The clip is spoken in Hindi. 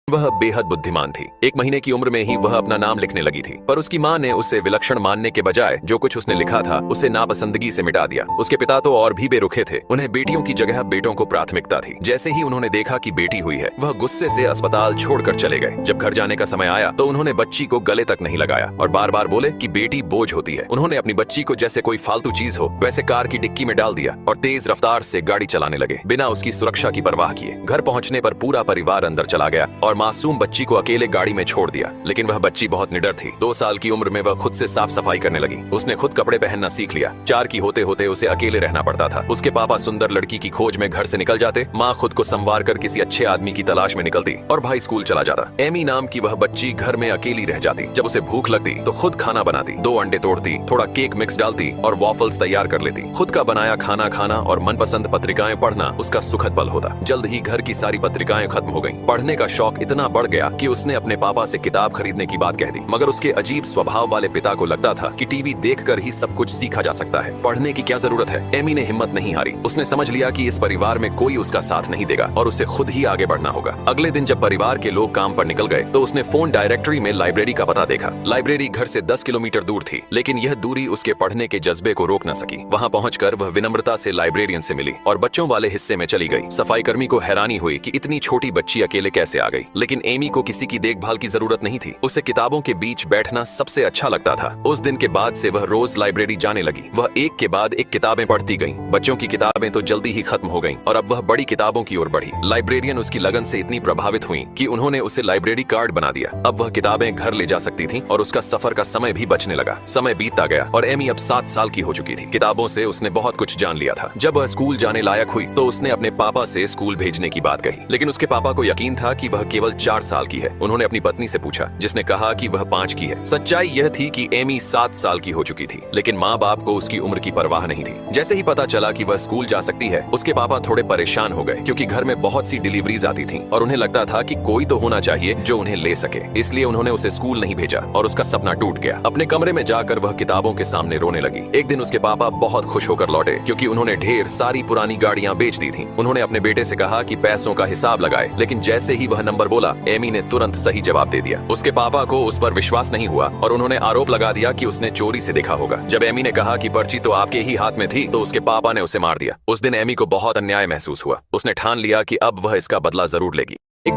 वह बेहद बुद्धिमान थी। 1 महीने की उम्र में ही वह अपना नाम लिखने लगी थी, पर उसकी माँ ने उसे विलक्षण मानने के बजाय जो कुछ उसने लिखा था उसे नापसंदगी से मिटा दिया। उसके पिता तो और भी बेरुखे थे, उन्हें बेटियों की जगह बेटों को प्राथमिकता थी। जैसे ही उन्होंने देखा कि बेटी हुई है, वह गुस्से से अस्पताल छोड़कर चले गए। जब घर जाने का समय आया तो उन्होंने बच्ची को गले तक नहीं लगाया और बार बार बोले कि बेटी बोझ होती है। उन्होंने अपनी बच्ची को जैसे कोई फालतू चीज हो वैसे कार की डिक्की में डाल दिया और तेज रफ्तार से गाड़ी चलाने लगे, बिना उसकी सुरक्षा की परवाह किए। घर पहुंचने पर पूरा परिवार अंदर चला गया और मासूम बच्ची को अकेले गाड़ी में छोड़ दिया। लेकिन वह बच्ची बहुत निडर थी। 2 साल की उम्र में वह खुद से साफ सफाई करने लगी। उसने खुद कपड़े पहनना सीख लिया। 4 की होते होते उसे अकेले रहना पड़ता था। उसके पापा सुंदर लड़की की खोज में घर से निकल जाते, माँ खुद को संवार कर किसी अच्छे आदमी की तलाश में निकलती और भाई स्कूल चला जाता। एमी नाम की वह बच्ची घर में अकेली रह जाती। जब उसे भूख लगती तो खुद खाना बनाती, 2 अंडे तोड़ती, थोड़ा केक मिक्स डालती और वॉफल्स तैयार कर लेती। खुद का बनाया खाना खाना और मनपसंद पत्रिकाएं पढ़ना उसका सुखद पल होता। जल्द ही घर की सारी पत्रिकाएं खत्म हो गईं। पढ़ने का शौक इतना बढ़ गया कि उसने अपने पापा से किताब खरीदने की बात कह दी, मगर उसके अजीब स्वभाव वाले पिता को लगता था कि टीवी देखकर ही सब कुछ सीखा जा सकता है, पढ़ने की क्या जरूरत है। एमी ने हिम्मत नहीं हारी। उसने समझ लिया कि इस परिवार में कोई उसका साथ नहीं देगा और उसे खुद ही आगे बढ़ना होगा। अगले दिन जब परिवार के लोग काम पर निकल गए तो उसने फोन डायरेक्टरी में लाइब्रेरी का पता देखा। लाइब्रेरी घर से 10 किलोमीटर दूर थी, लेकिन यह दूरी उसके पढ़ने के जज्बे को रोक न सकी। वहां पहुंचकर वह विनम्रता से लाइब्रेरियन से मिली और बच्चों वाले हिस्से में चली गई। सफाई कर्मी को हैरानी हुई कि इतनी छोटी बच्ची अकेले कैसे आ गई, लेकिन एमी को किसी की देखभाल की जरूरत नहीं थी। उसे किताबों के बीच बैठना सबसे अच्छा लगता था। उस दिन के बाद से वह रोज लाइब्रेरी जाने लगी। वह एक के बाद एक किताबें पढ़ती गई। बच्चों की किताबें तो जल्दी ही खत्म हो गईं और अब वह बड़ी किताबों की ओर बढ़ी। लाइब्रेरियन उसकी लगन से इतनी प्रभावित हुई कि उन्होंने उसे लाइब्रेरी कार्ड बना दिया। अब वह किताबें घर ले जा सकती थी और उसका सफर का समय भी बचने लगा। समय बीतता गया और एमी अब 7 साल की हो चुकी थी। किताबों से उसने बहुत कुछ जान लिया था। जब वह स्कूल जाने लायक हुई तो उसने अपने पापा से स्कूल भेजने की बात कही, लेकिन उसके पापा को यकीन था कि वह केवल 4 साल की है। उन्होंने अपनी पत्नी से पूछा, जिसने कहा कि वह 5 की है। सच्चाई यह थी कि एमी 7 साल की हो चुकी थी, लेकिन माँ बाप को उसकी उम्र की परवाह नहीं थी। जैसे ही पता चला कि वह स्कूल जा सकती है, उसके पापा थोड़े परेशान हो गए, क्योंकि घर में बहुत सी डिलीवरीज आती थीं और उन्हें लगता था कि कोई तो होना चाहिए जो उन्हें ले सके। इसलिए उन्होंने उसे स्कूल नहीं भेजा और उसका सपना टूट गया। अपने कमरे में जाकर वह किताबों के सामने रोने लगी। एक दिन उसके पापा बहुत खुश होकर लौटे, क्योंकि उन्होंने ढेर सारी पुरानी गाड़ियां बेच दी थीं। उन्होंने अपने बेटे से कहा कि पैसों का हिसाब लगाए, लेकिन जैसे ही वह नंबर बोला, एमी ने तुरंत सही जवाब दे दिया। उसके पापा को उस पर विश्वास नहीं हुआ और उन्होंने आरोप लगा दिया कि उसने चोरी से देखा होगा। जब एमी ने कहा कि पर्ची तो आपके ही हाथ में थी, तो उसके पापा ने उसे मार दिया। उस दिन एमी को बहुत अन्याय महसूस हुआ। उसने ठान लिया कि अब वह इसका बदला जरूर लेगी। एक